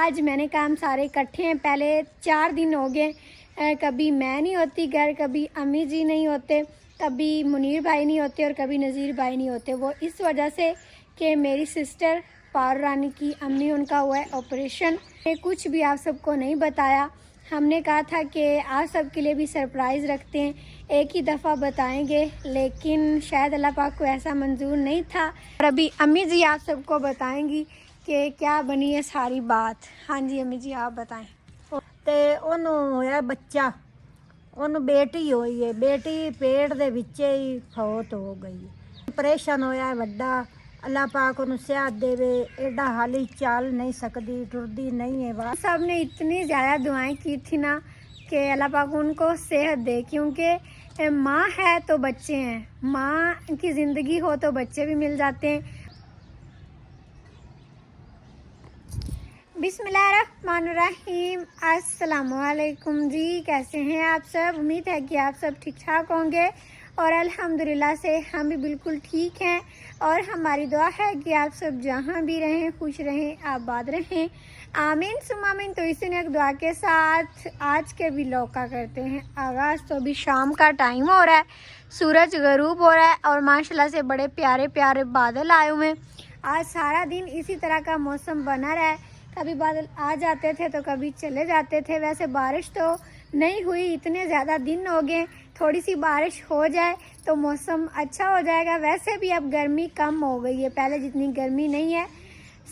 आज मैंने कहा हम सारे इकट्ठे हैं। पहले 4 दिन हो गए, कभी मैं नहीं होती घर, कभी अम्मी जी नहीं होते, कभी मुनीर भाई नहीं होते और कभी नज़ीर भाई नहीं होते। वो इस वजह से कि मेरी सिस्टर पार रानी की अम्मी, उनका हुआ है ऑपरेशन। कुछ भी आप सबको नहीं बताया। हमने कहा था कि आप सब के लिए भी सरप्राइज़ रखते हैं, एक ही दफ़ा बताएंगे, लेकिन शायद अल्लाह पाक को ऐसा मंजूर नहीं था। और अभी अम्मी जी आप सबको बताएंगी कि क्या बनी है सारी बात। हाँ जी अम्मी जी आप बताएं। ਤੇ ਉਹਨੂੰ ਹੋਇਆ ਬੱਚਾ, ਉਹਨੂੰ ਬੇਟੀ ਹੋਈ ਹੈ। ਬੇਟੀ ਪੇਟ ਦੇ ਵਿੱਚ ਹੀ ਫੌਤ ਹੋ ਗਈ ਹੈ। ਆਪਰੇਸ਼ਨ ਹੋਇਆ ਵੱਡਾ, अल्लाह पाक ਉਹਨੂੰ ਸਿਹਤ ਦੇਵੇ। एडा हाली चाल नहीं सकती, टुरदी नहीं है। सब ने इतनी ज़्यादा दुआएं की थी ना कि अल्लाह पाक उनको सेहत दे, क्योंकि माँ है तो बच्चे हैं, माँ की ज़िंदगी हो तो बच्चे भी मिल जाते हैं। बिस्मिल्लाहिर्रहमानिर्रहीम, अस्सलामुअलैकुम जी, कैसे हैं आप सब। उम्मीद है कि आप सब ठीक ठाक होंगे और अल्हम्दुलिल्लाह से हम भी बिल्कुल ठीक हैं। और हमारी दुआ है कि आप सब जहाँ भी रहें खुश रहें, आबाद रहें, आमीन सुम्मा आमीन। तो इसी ने एक दुआ के साथ आज के व्लॉग का करते हैं आगाज़। तो अभी शाम का टाइम हो रहा है, सूरज गरूब हो रहा है और माशाल्लाह से बड़े प्यारे प्यारे बादल आए हुए हैं। आज सारा दिन इसी तरह का मौसम बना रहा है, कभी बादल आ जाते थे तो कभी चले जाते थे। वैसे बारिश तो नहीं हुई, इतने ज़्यादा दिन हो गए, थोड़ी सी बारिश हो जाए तो मौसम अच्छा हो जाएगा। वैसे भी अब गर्मी कम हो गई है, पहले जितनी गर्मी नहीं है,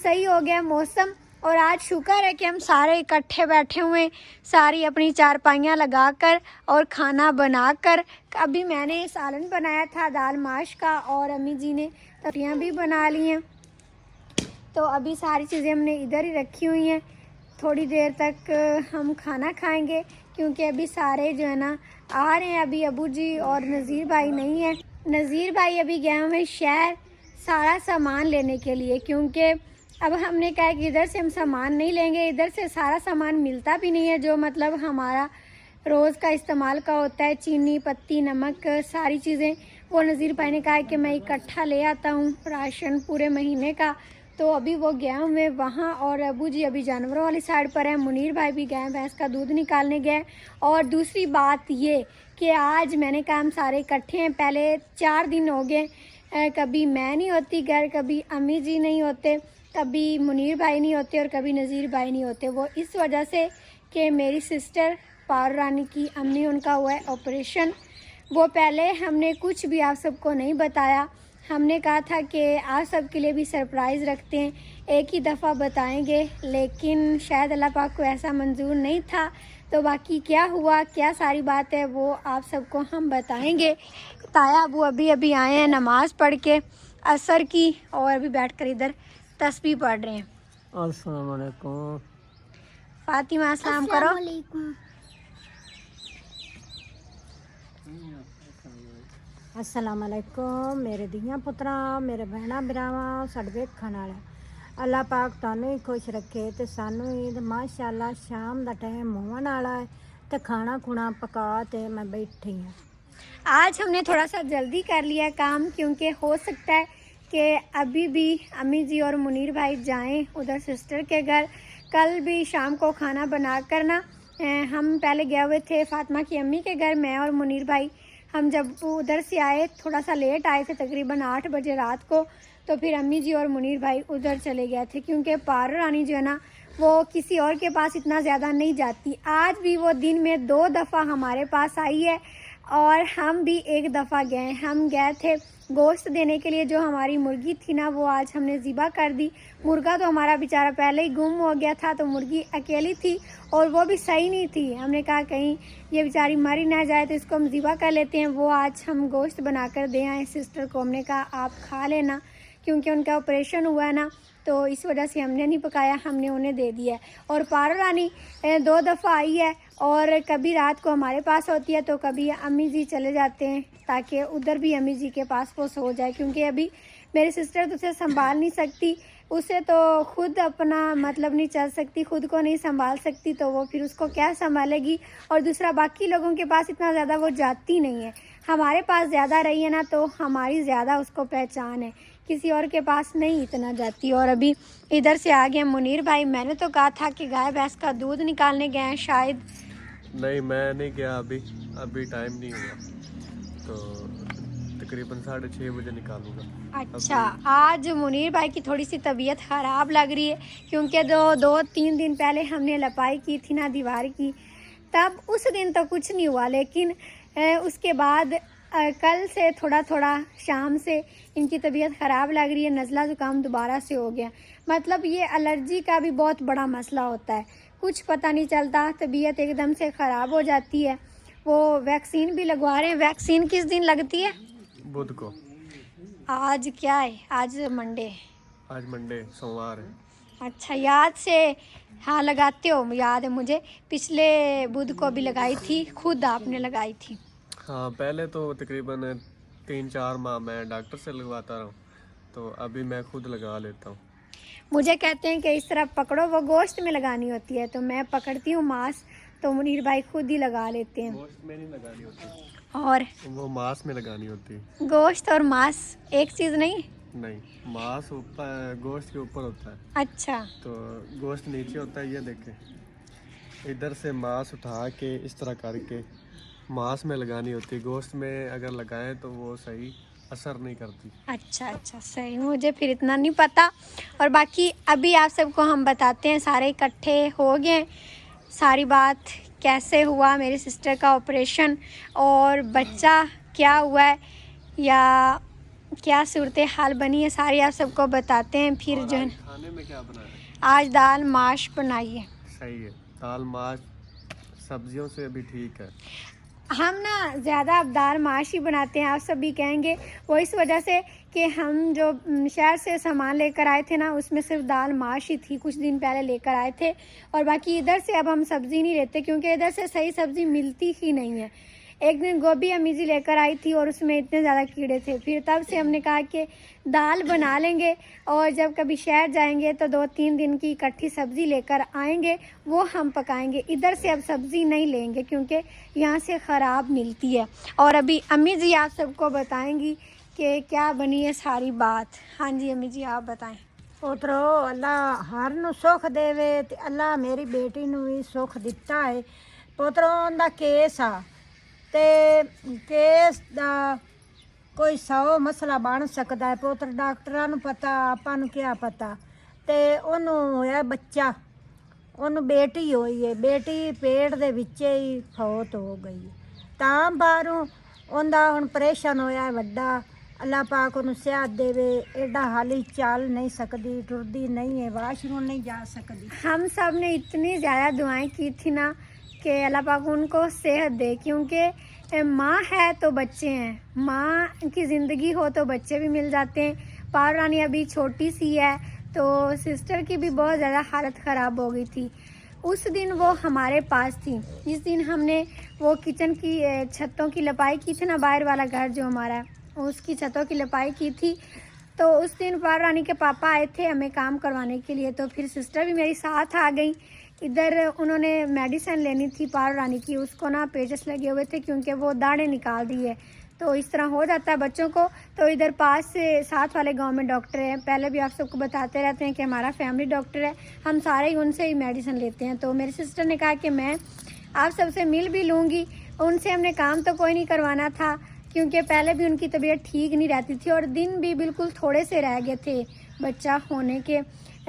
सही हो गया मौसम। और आज शुक्र है कि हम सारे इकट्ठे बैठे हुए, सारी अपनी चारपाइयाँ लगाकर और खाना बनाकर। अभी मैंने सालन बनाया था दाल माश का और अम्मी जी ने तरियाँ भी बना ली हैं। तो अभी सारी चीज़ें हमने इधर ही रखी हुई हैं, थोड़ी देर तक हम खाना खाएंगे, क्योंकि अभी सारे जो है ना आ रहे हैं। अभी अबू जी और नज़ीर भाई नहीं है। नज़ीर भाई अभी गए हुए शहर सारा सामान लेने के लिए, क्योंकि अब हमने कहा कि इधर से हम सामान नहीं लेंगे, इधर से सारा सामान मिलता भी नहीं है जो मतलब हमारा रोज़ का इस्तेमाल का होता है, चीनी पत्ती नमक सारी चीज़ें। वो नज़ीर भाई ने कहा कि मैं इकट्ठा ले आता हूँ राशन पूरे महीने का। तो अभी वो गया हुए वहाँ और अबू जी अभी जानवरों वाली साइड पर है। मुनीर भाई भी गए भैंस का दूध निकालने गए। और दूसरी बात ये कि आज मैंने कहा हम सारे इकट्ठे हैं। पहले 4 दिन हो गए, कभी मैं नहीं होती घर, कभी अम्मी जी नहीं होते, कभी मुनीर भाई नहीं होते और कभी नज़ीर भाई नहीं होते। वो इस वजह से कि मेरी सिस्टर पार रानी की अम्मी, उनका हुआ है ऑपरेशन। वो पहले हमने कुछ भी आप सबको नहीं बताया। हमने कहा था कि आप सब के लिए भी सरप्राइज़ रखते हैं, एक ही दफ़ा बताएंगे, लेकिन शायद अल्लाह पाक को ऐसा मंजूर नहीं था। तो बाकी क्या हुआ, क्या सारी बात है, वो आप सबको हम बताएंगे। ताया अबू अभी अभी आए हैं नमाज़ पढ़ के असर की, और अभी बैठकर इधर तस्बीह पढ़ रहे हैं। अस्सलाम वालेकुम फातिमा अस्सलाम करो। अस्सलाम वालेकुम मेरे धीआं पुत्रा, मेरे भैणा भरावां, साडे वेखण वाले। अल्लाह पाक तुहानू ही खुश रखे ते सानू ही। माशाअल्लाह शाम दा टाइम होवन वाला है ते खाना खुना पका ते मैं बैठी हूँ। आज हमने थोड़ा सा जल्दी कर लिया काम, क्योंकि हो सकता है कि अभी भी अम्मी जी और मुनीर भाई जाएं उधर सिस्टर के घर। कल भी शाम को खाना बना कर ना हम पहले गए हुए थे फातिमा की अम्मी के घर, मैं और मुनीर भाई। हम जब उधर से आए थोड़ा सा लेट आए थे, तकरीबन 8 बजे रात को। तो फिर अम्मी जी और मुनीर भाई उधर चले गए थे, क्योंकि पार रानी जो है ना वो किसी और के पास इतना ज़्यादा नहीं जाती। आज भी वो दिन में 2 दफ़ा हमारे पास आई है और हम भी 1 दफ़ा गए। हम गए थे गोश्त देने के लिए, जो हमारी मुर्गी थी ना वो आज हमने ज़िबा कर दी। मुर्गा तो हमारा बेचारा पहले ही गुम हो गया था, तो मुर्गी अकेली थी और वो भी सही नहीं थी। हमने कहा कहीं ये बेचारी मर ही ना जाए, तो इसको हम ज़िबा कर लेते हैं। वो आज हम गोश्त बनाकर दे आए सिस्टर को। हमने कहा आप खा लेना, क्योंकि उनका ऑपरेशन हुआ है ना, तो इस वजह से हमने नहीं पकाया, हमने उन्हें दे दिया है। और पारो रानी 2 दफ़ा आई है और कभी रात को हमारे पास होती है तो कभी अम्मी जी चले जाते हैं, ताकि उधर भी अम्मी जी के पास वो सो जाए। क्योंकि अभी मेरी सिस्टर तो उसे संभाल नहीं सकती, उसे तो खुद अपना मतलब नहीं चल सकती, खुद को नहीं संभाल सकती, तो वो फिर उसको क्या संभालेगी। और दूसरा बाकी लोगों के पास इतना ज़्यादा वो जाती नहीं है, हमारे पास ज़्यादा रही है ना, तो हमारी ज़्यादा उसको पहचान है किसी और के पास नहीं इतना जाती। और अभी इधर से आ गए मुनीर भाई। मैंने तो कहा था कि गाय भैंस का दूध निकालने गए हैं शायद। नहीं, मैं नहीं गया, अभी टाइम नहीं हुआ, तो तकरीबन 6:30 बजे निकालूंगा। अच्छा, आज मुनीर भाई की थोड़ी सी तबीयत ख़राब लग रही है, क्योंकि 2-3 दिन पहले हमने लपाई की थी ना दीवार की, तब उस दिन तो कुछ नहीं हुआ, लेकिन उसके बाद कल से थोड़ा थोड़ा शाम से इनकी तबीयत ख़राब लग रही है। नज़ला ज़ुकाम दोबारा से हो गया। मतलब ये एलर्जी का भी बहुत बड़ा मसला होता है, कुछ पता नहीं चलता, तबीयत एकदम से ख़राब हो जाती है। वो वैक्सीन भी लगवा रहे हैं। वैक्सीन किस दिन लगती है? बुध को। आज क्या है? आज मंडे है। आज मंडे, सोमवार है। अच्छा, याद से हाँ लगाते हो, याद है मुझे। पिछले बुध को भी लगाई थी, खुद आपने लगाई थी। हाँ, पहले तो तकरीबन 3-4 माह मैं डॉक्टर से लगवाता रहा, तो अभी मैं खुद लगा लेता हूँ। मुझे कहते हैं कि इस तरह पकड़ो, वो गोश्त में लगानी होती है, तो मैं पकड़ती हूँ मांस, तो मुनीर भाई खुद ही लगा लेते हैं। गोश्त में नहीं लगानी होती, और वो मांस में लगानी होती है। गोश्त और मांस एक चीज़ नहीं? नहीं, मांस ऊपर गोश्त के ऊपर होता है। अच्छा, तो गोश्त नीचे होता है। ये देखें, इधर से मांस उठा के इस तरह करके मांस में लगानी होती है। गोश्त में अगर लगाएं तो वो सही असर नहीं करती। अच्छा अच्छा, सही, मुझे फिर इतना नहीं पता। और बाकी अभी आप सबको हम बताते हैं, सारे इकट्ठे हो गए, सारी बात कैसे हुआ, मेरी सिस्टर का ऑपरेशन और बच्चा क्या हुआ है या क्या सूरत हाल बनी है, सारी आप सबको बताते हैं। फिर जो है खाने में क्या बना है? आज दाल माश बनाई है। सही है, दाल माश सब्जियों से भी ठीक है। हम ना ज़्यादा अब दाल माश ही बनाते हैं, आप सभी कहेंगे, वो इस वजह से कि हम जो शहर से सामान लेकर आए थे ना, उसमें सिर्फ दाल माश ही थी, कुछ दिन पहले लेकर आए थे। और बाकी इधर से अब हम सब्ज़ी नहीं लेते, क्योंकि इधर से सही सब्ज़ी मिलती ही नहीं है। एक दिन गोभी अम्मी जी लेकर आई थी और उसमें इतने ज़्यादा कीड़े थे, फिर तब से हमने कहा कि दाल बना लेंगे, और जब कभी शहर जाएंगे तो 2-3 दिन की इकट्ठी सब्ज़ी लेकर आएंगे, वो हम पकाएंगे। इधर से अब सब्ज़ी नहीं लेंगे, क्योंकि यहाँ से ख़राब मिलती है। और अभी अम्मी जी आप सबको बताएंगी कि क्या बनी है सारी बात। हाँ जी अम्मी जी, आप बताएं। पुत्रो अल्लाह हर ਨੂੰ ਸੁੱਖ ਦੇਵੇ ਤੇ ਅੱਲਾ ਮੇਰੀ ਬੇਟੀ ਨੂੰ ਵੀ ਸੁੱਖ ਦਿੱਤਾ ਹੈ। ਪੁੱਤਰੋ ਉਹਦਾ ਕੇਸ ਆ ਤੇ ਕੇਸ ਦਾ ਕੋਈ 100 ਮਸਲਾ ਬਣ ਸਕਦਾ ਹੈ। ਪੁੱਤਰ ਡਾਕਟਰਾਂ ਨੂੰ ਪਤਾ, ਆਪਾਂ ਨੂੰ ਕਿਆ ਪਤਾ। ਤੇ ਉਹਨੂੰ ਹੋਇਆ ਬੱਚਾ, ਉਹਨੂੰ ਬੇਟੀ ਹੋਈ ਹੈ, ਬੇਟੀ ਪੇਟ ਦੇ ਵਿੱਚ ਹੀ ਫੌਤ ਹੋ ਗਈ ਤਾਂ ਬਾਹਰੋਂ ਉਹਦਾ ਹੁਣ ਪ੍ਰੇਸ਼ਨ ਹੋਇਆ ਵੱਡਾ। अल्लाह पाक उन्हें सेहत देवे। एडा हाली चाल नहीं सकती, टुरदी नहीं है, वाशरूम नहीं जा सकती। हम सब ने इतनी ज़्यादा दुआएं की थी ना कि अल्लाह पाक उनको सेहत दे, क्योंकि माँ है तो बच्चे हैं, माँ की ज़िंदगी हो तो बच्चे भी मिल जाते हैं। पार रानी अभी छोटी सी है, तो सिस्टर की भी बहुत ज़्यादा हालत ख़राब हो गई थी। उस दिन वो हमारे पास थी, जिस दिन हमने वो किचन की छतों की लपाई की थी ना, बाहर वाला घर जो हमारा है, उसकी छतों की लपाई की थी। तो उस दिन पार रानी के पापा आए थे हमें काम करवाने के लिए, तो फिर सिस्टर भी मेरी साथ आ गई। इधर उन्होंने मेडिसिन लेनी थी पार रानी की, उसको ना पेचस लगे हुए थे, क्योंकि वो दाढ़ें निकाल दी है, तो इस तरह हो जाता है बच्चों को। तो इधर पास से साथ वाले गांव में डॉक्टर है, पहले भी आप सबको बताते रहते हैं कि हमारा फैमिली डॉक्टर है, हम सारे ही उनसे ही मेडिसिन लेते हैं। तो मेरी सिस्टर ने कहा कि मैं आप सबसे मिल भी लूँगी। उनसे हमने काम तो कोई नहीं करवाना था, क्योंकि पहले भी उनकी तबीयत ठीक नहीं रहती थी और दिन भी बिल्कुल थोड़े से रह गए थे बच्चा होने के।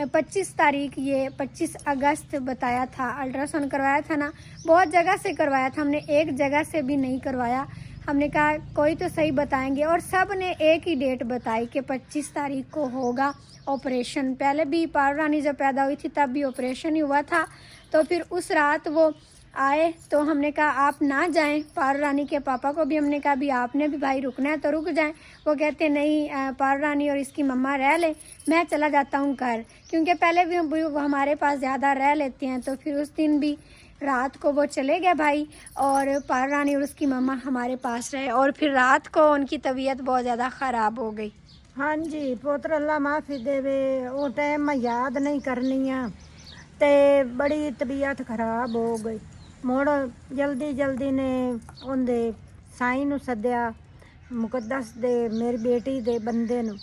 25 तारीख, ये 25 अगस्त बताया था। अल्ट्रासाउंड करवाया था ना, बहुत जगह से करवाया था, हमने एक जगह से भी नहीं करवाया। हमने कहा कोई तो सही बताएंगे, और सब ने एक ही डेट बताई कि 25 तारीख को होगा ऑपरेशन। पहले भी पार रानी जब पैदा हुई थी तब भी ऑपरेशन ही हुआ था। तो फिर उस रात वो आए, तो हमने कहा आप ना जाएं। पार रानी के पापा को भी हमने कहा भी आपने भी भाई रुकना है तो रुक जाएं। वो कहते नहीं, पार रानी और इसकी मम्मा रह ले, मैं चला जाता हूं घर, क्योंकि पहले भी वो हमारे पास ज़्यादा रह लेते हैं। तो फिर उस दिन भी रात को वो चले गए भाई, और पार रानी और उसकी मम्मा हमारे पास रहे, और फिर रात को उनकी तबीयत बहुत ज़्यादा ख़राब हो गई। हाँ जी पुत्र अल्लाह माफ़ी देवे। वो टाइम मैं याद नहीं करनी है, ते बड़ी तबीयत खराब हो गई। मुड़ जल्दी जल्दी ने उनके साईं नूं सद्या, मुकद्दस दे मेरी बेटी दे बंदे नूं,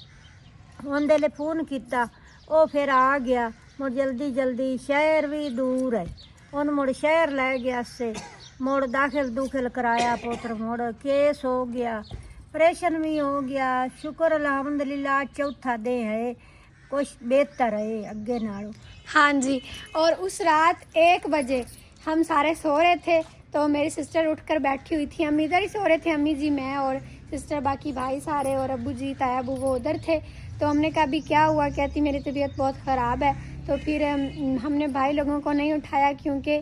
ਉਹਦੇ ਲਈ ਫੋਨ ਕੀਤਾ, ਉਹ ਫਿਰ ਆ ਗਿਆ ਮੁੜ ਜਲਦੀ ਜਲਦੀ। ਸ਼ਹਿਰ ਵੀ ਦੂਰ ਹੈ, ਉਹਨੂੰ ਮੁੜ ਸ਼ਹਿਰ ਲੈ ਗਿਆ ਸੇ, ਮੁੜ ਦਾਖਲ ਦੁਖਲ कराया पुत्र, मुड़ केस हो गया, ऑपरेशन भी हो गया। शुक्र अल्हम्दुलिल्लाह चौथा दे है, कुछ बेहतर है अगे नालों। हाँ जी। और उस रात 1 बजे हम सारे सो रहे थे तो मेरी सिस्टर उठकर बैठी हुई थी। हम इधर ही सो रहे थे, अम्मी जी, मैं और सिस्टर, बाकी भाई सारे, और अब्बू जी ताया अबू वो उधर थे। तो हमने कहा अभी क्या हुआ, कहती मेरी तबीयत बहुत ख़राब है। तो फिर हमने भाई लोगों को नहीं उठाया, क्योंकि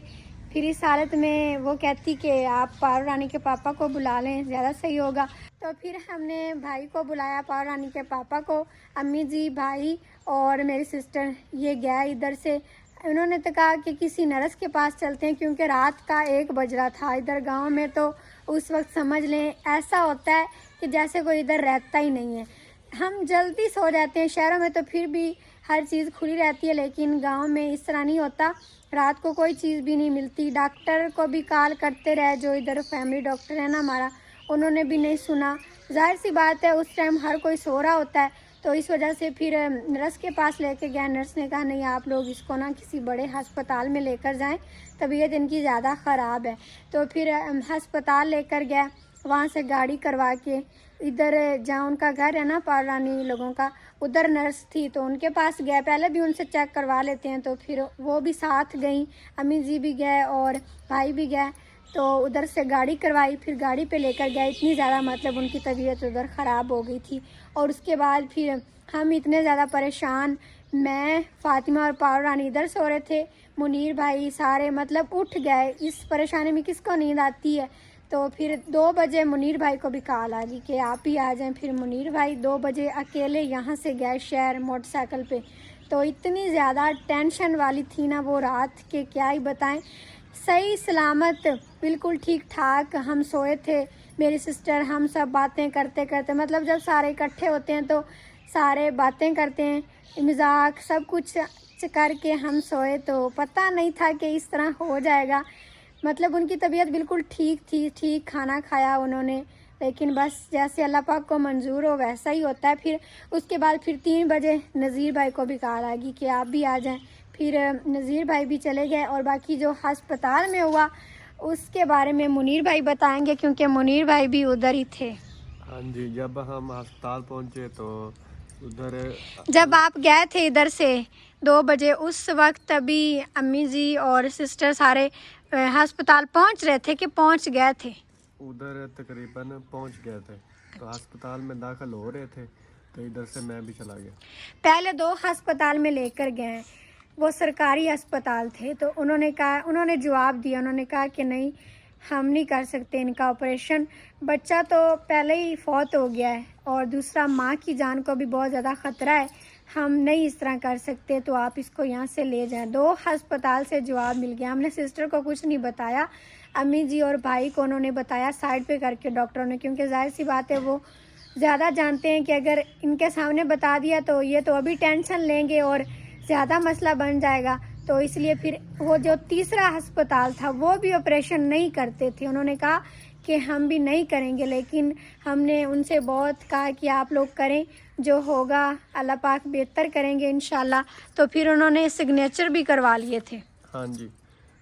फिर इस हालत में वो कहती कि आप पारो रानी के पापा को बुला लें, ज़्यादा सही होगा। तो फिर हमने भाई को बुलाया, पारो रानी के पापा को, अम्मी जी, भाई और मेरी सिस्टर, ये गया इधर से। उन्होंने तो कहा कि किसी नर्स के पास चलते हैं, क्योंकि रात का 1 बज रहा था। इधर गांव में तो उस वक्त समझ लें ऐसा होता है कि जैसे कोई इधर रहता ही नहीं है। हम जल्दी सो जाते हैं, शहरों में तो फिर भी हर चीज़ खुली रहती है, लेकिन गांव में इस तरह नहीं होता। रात को कोई चीज़ भी नहीं मिलती। डॉक्टर को भी कॉल करते रहे, जो इधर फैमिली डॉक्टर है ना हमारा, उन्होंने भी नहीं सुना। जाहिर सी बात है उस टाइम हर कोई सो रहा होता है, तो इस वजह से फिर नर्स के पास लेके गया। नर्स ने कहा नहीं, आप लोग इसको ना किसी बड़े अस्पताल में लेकर जाएं, तबीयत इनकी ज़्यादा ख़राब है। तो फिर अस्पताल लेकर गया, वहाँ से गाड़ी करवा के इधर जहाँ उनका घर है ना पारो रानी लोगों का, उधर नर्स थी तो उनके पास गए। पहले भी उनसे चेक करवा लेते हैं, तो फिर वो भी साथ गई, अम्मी जी भी गए और भाई भी गए। तो उधर से गाड़ी करवाई, फिर गाड़ी पे लेकर गए। इतनी ज़्यादा मतलब उनकी तबीयत उधर ख़राब हो गई थी। और उसके बाद फिर हम इतने ज़्यादा परेशान, मैं, फातिमा और पारो रानी इधर सो रहे थे, मुनीर भाई सारे मतलब उठ गए। इस परेशानी में किसको नींद आती है। तो फिर 2 बजे मुनीर भाई को भी कॉल आ गई कि आप ही आ जाएं। फिर मुनीर भाई 2 बजे अकेले यहाँ से गए शहर मोटरसाइकिल पे। तो इतनी ज़्यादा टेंशन वाली थी ना वो रात के, क्या ही बताएं। सही सलामत बिल्कुल ठीक ठाक हम सोए थे, मेरी सिस्टर, हम सब बातें करते करते, मतलब जब सारे इकट्ठे होते हैं तो सारे बातें करते हैं, मजाक सब कुछ करके हम सोए। तो पता नहीं था कि इस तरह हो जाएगा। मतलब उनकी तबीयत बिल्कुल ठीक थी, ठीक खाना खाया उन्होंने, लेकिन बस जैसे अल्लाह पाक को मंजूर हो वैसा ही होता है। फिर उसके बाद फिर 3 बजे नज़ीर भाई को भी कॉल आ गई कि आप भी आ जाएं। फिर नज़ीर भाई भी चले गए। और बाकी जो अस्पताल में हुआ उसके बारे में मुनीर भाई बताएंगे, क्योंकि मुनीर भाई भी उधर ही थे। हाँ जी, जब हम अस्पताल पहुंचे तो उधर जब आप गए थे इधर से 2 बजे, उस वक्त अभी अम्मी जी और सिस्टर सारे अस्पताल पहुंच रहे थे कि पहुंच गए थे? उधर तकरीबन पहुंच गए थे, तो अस्पताल में दाखिल हो रहे थे, तो इधर से मैं भी चला गया। पहले 2 अस्पताल में लेकर गए, वो सरकारी अस्पताल थे। तो उन्होंने जवाब दिया, उन्होंने कहा कि नहीं, हम नहीं कर सकते इनका ऑपरेशन। बच्चा तो पहले ही फौत हो गया है, और दूसरा माँ की जान को भी बहुत ज़्यादा ख़तरा है, हम नहीं इस तरह कर सकते, तो आप इसको यहाँ से ले जाएं। 2 अस्पताल से जवाब मिल गया। हमने सिस्टर को कुछ नहीं बताया, अम्मी जी और भाई को उन्होंने बताया साइड पे करके डॉक्टरों ने, क्योंकि जाहिर सी बात है वो ज़्यादा जानते हैं कि अगर इनके सामने बता दिया तो ये तो अभी टेंशन लेंगे और ज़्यादा मसला बन जाएगा। तो इसलिए फिर वो जो तीसरा अस्पताल था वो भी ऑपरेशन नहीं करते थे। उन्होंने कहा कि हम भी नहीं करेंगे, लेकिन हमने उनसे बहुत कहा कि आप लोग करें, जो होगा अल्लाह पाक बेहतर करेंगे इंशाल्लाह। तो फिर उन्होंने सिग्नेचर भी करवा लिए थे। हाँ जी,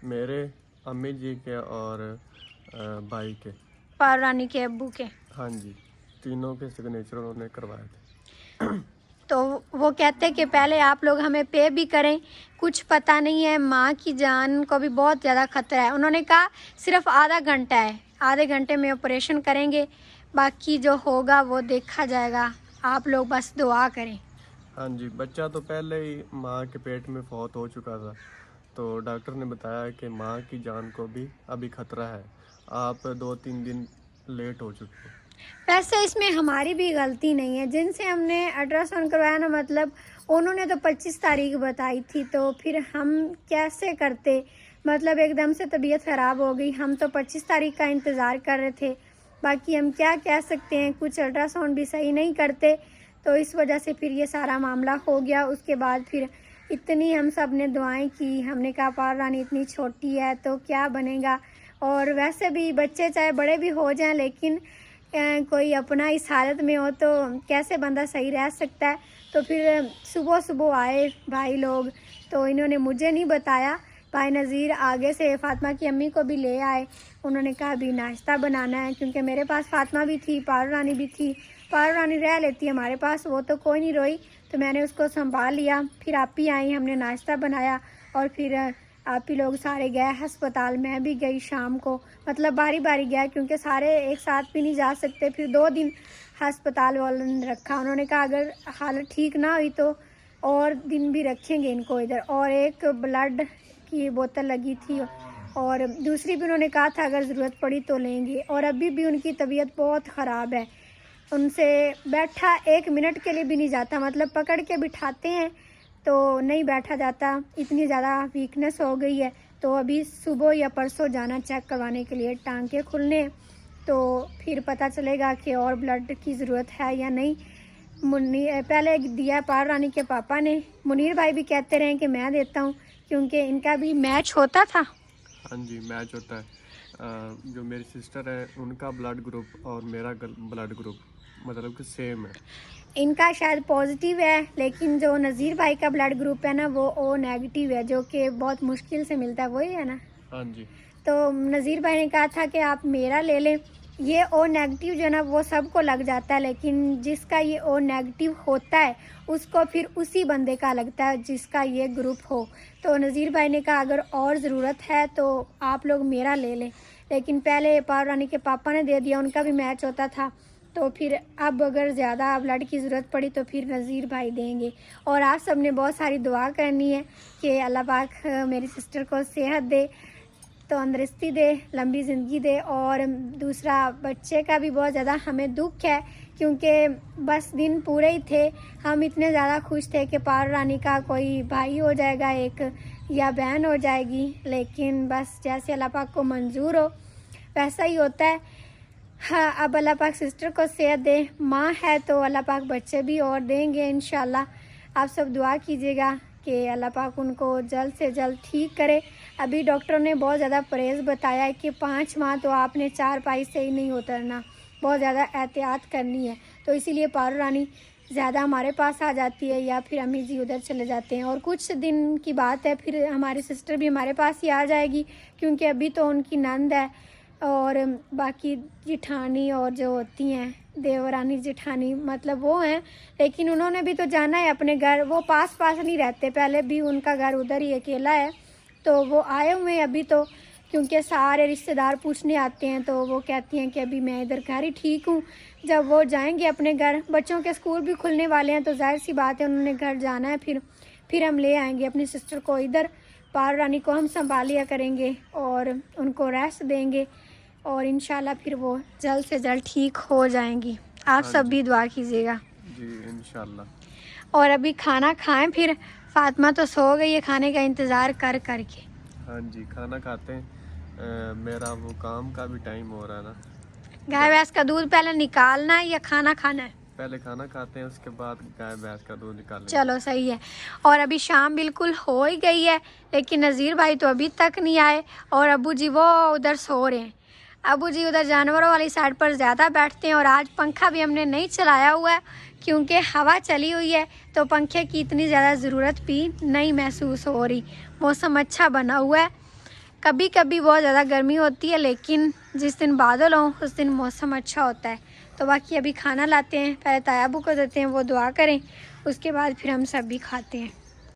मेरे, अम्मी जी के और भाई के, पारो रानी के अब्बू के। हाँ जी, तीनों के सिग्नेचर उन्होंने करवाए थे। तो वो कहते कि पहले आप लोग हमें पे भी करें, कुछ पता नहीं है, माँ की जान को भी बहुत ज़्यादा खतरा है। उन्होंने कहा सिर्फ आधा घंटा है, आधे घंटे में ऑपरेशन करेंगे, बाकी जो होगा वो देखा जाएगा, आप लोग बस दुआ करें। हाँ जी, बच्चा तो पहले ही माँ के पेट में फौत हो चुका था, तो डॉक्टर ने बताया कि माँ की जान को भी अभी खतरा है, आप 2-3 दिन लेट हो चुके हो। वैसे इसमें हमारी भी गलती नहीं है, जिनसे हमने अल्ट्रासाउंड करवाया ना, मतलब उन्होंने तो 25 तारीख बताई थी, तो फिर हम कैसे करते, मतलब एकदम से तबीयत ख़राब हो गई, हम तो 25 तारीख का इंतज़ार कर रहे थे। बाकी हम क्या कह सकते हैं, कुछ अल्ट्रासाउंड भी सही नहीं करते, तो इस वजह से फिर ये सारा मामला हो गया। उसके बाद फिर इतनी हम सब ने दुआएं की, हमने कहा पारो रानी इतनी छोटी है तो क्या बनेगा, और वैसे भी बच्चे चाहे बड़े भी हो जाएं, लेकिन कोई अपना इस हालत में हो तो कैसे बंदा सही रह सकता है। तो फिर सुबह सुबह आए भाई लोग, तो इन्होंने मुझे नहीं बताया, भाई नज़ीर आगे से फ़ातिमा की अम्मी को भी ले आए। उन्होंने कहा अभी नाश्ता बनाना है, क्योंकि मेरे पास फ़ातिमा भी थी, पारू रानी भी थी। पारू रानी रह लेती है हमारे पास, वो तो कोई नहीं रोई, तो मैंने उसको संभाल लिया। फिर आप ही आई, हमने नाश्ता बनाया और फिर आप ही लोग सारे गए अस्पताल। मैं भी गई शाम को, मतलब बारी बारी गया, क्योंकि सारे एक साथ भी नहीं जा सकते। फिर 2 दिन अस्पताल वालों ने रखा। उन्होंने कहा अगर हालत ठीक ना हुई तो और दिन भी रखेंगे इनको इधर। और एक ब्लड की बोतल लगी थी और दूसरी भी उन्होंने कहा था अगर ज़रूरत पड़ी तो लेंगे। और अभी भी उनकी तबीयत बहुत ख़राब है, उनसे बैठा 1 मिनट के लिए भी नहीं जाता, मतलब पकड़ के बिठाते हैं तो नहीं बैठा जाता, इतनी ज़्यादा वीकनेस हो गई है। तो अभी सुबह या परसों जाना चेक करवाने के लिए, टांके खुलने, तो फिर पता चलेगा कि और ब्लड की ज़रूरत है या नहीं। पहले दिया पारू रानी के पापा ने, मुनीर भाई भी कहते रहे कि मैं देता हूँ, क्योंकि इनका भी मैच होता था। हाँ जी, मैच होता है। जो मेरी सिस्टर है उनका ब्लड ग्रुप और मेरा ब्लड ग्रुप मतलब कि सेम है। इनका शायद पॉजिटिव है, लेकिन जो नज़ीर भाई का ब्लड ग्रुप है ना वो ओ नेगेटिव है, जो कि बहुत मुश्किल से मिलता है, वही है ना। हाँ जी। तो नज़ीर भाई ने कहा था कि आप मेरा ले लें। ये ओ नेगेटिव जो है ना वो सबको लग जाता है, लेकिन जिसका ये ओ नेगेटिव होता है उसको फिर उसी बंदे का लगता है जिसका ये ग्रुप हो। तो नज़ीर भाई ने कहा अगर और ज़रूरत है तो आप लोग मेरा ले लें, लेकिन पहले पारू रानी के पापा ने दे दिया, उनका भी मैच होता था। तो फिर अब अगर ज़्यादा ब्लड की ज़रूरत पड़ी तो फिर नज़ीर भाई देंगे। और आप सब ने बहुत सारी दुआ करनी है कि अल्लाह पाक मेरी सिस्टर को सेहत दे, तंदुरुस्ती दे, लंबी ज़िंदगी दे। और दूसरा बच्चे का भी बहुत ज़्यादा हमें दुख है, क्योंकि बस दिन पूरे ही थे, हम इतने ज़्यादा खुश थे कि पारू रानी का कोई भाई हो जाएगा एक या बहन हो जाएगी, लेकिन बस जैसे अल्लाह पाक को मंजूर हो वैसा ही होता है। हाँ, अब अल्लाह पाक सिस्टर को सेहत दे, माँ है तो अल्लाह पाक बच्चे भी और देंगे इंशाल्लाह। आप सब दुआ कीजिएगा कि अल्लाह पाक उनको जल्द से जल्द ठीक करे। अभी डॉक्टरों ने बहुत ज़्यादा परहेज़ बताया है कि 5 माह तो आपने चारपाई से ही नहीं उतरना, बहुत ज़्यादा एहतियात करनी है। तो इसीलिए पारू रानी ज़्यादा हमारे पास आ जाती है या फिर अम्मी जी उधर चले जाते हैं। और कुछ दिन की बात है फिर हमारी सिस्टर भी हमारे पास ही आ जाएगी, क्योंकि अभी तो उनकी नंद है और बाकी जिठानी और जो होती हैं देवरानी जिठानी मतलब वो हैं, लेकिन उन्होंने भी तो जाना है अपने घर, वो पास पास नहीं रहते, पहले भी उनका घर उधर ही अकेला है। तो वो आए हुए हैं अभी तो, क्योंकि सारे रिश्तेदार पूछने आते हैं, तो वो कहती हैं कि अभी मैं इधर घर ही ठीक हूँ। जब वो जाएंगे अपने घर, बच्चों के स्कूल भी खुलने वाले हैं, तो जाहिर सी बात है उन्होंने घर जाना है, फिर हम ले आएंगे अपनी सिस्टर को इधर। पारू रानी को हम संभालिया करेंगे और उनको रेस्ट देंगे और इंशाल्लाह फिर वो जल्द से जल्द ठीक हो जाएंगी। आप सब भी दुआ कीजिएगा जी इंशाल्लाह। और अभी खाना खाएं, फिर फातिमा तो सो गई है खाने का इंतज़ार कर करके। हाँ जी, खाना खाते हैं। मेरा वो काम का भी टाइम हो रहा है ना। गाय भैंस का दूध पहले निकालना है या खाना खाना है? पहले खाना खाते हैं, उसके बाद गाय भैंस का दूध निकालेंगे। चलो सही है। और अभी शाम बिल्कुल हो ही गई है, लेकिन नज़ीर भाई तो अभी तक नहीं आए और अबू जी वो उधर सो रहे हैं। अबू जी उधर जानवरों वाली साइड पर ज़्यादा बैठते हैं और आज पंखा भी हमने नहीं चलाया हुआ है, क्योंकि हवा चली हुई है, तो पंखे की इतनी ज़्यादा ज़रूरत भी नहीं महसूस हो रही। मौसम अच्छा बना हुआ है, कभी कभी बहुत ज़्यादा गर्मी होती है, लेकिन जिस दिन बादल हों उस दिन मौसम अच्छा होता है। तो बाकी अभी खाना लाते हैं, पहले तायाबू को देते हैं, वो दुआ करें, उसके बाद फिर हम सब भी खाते हैं।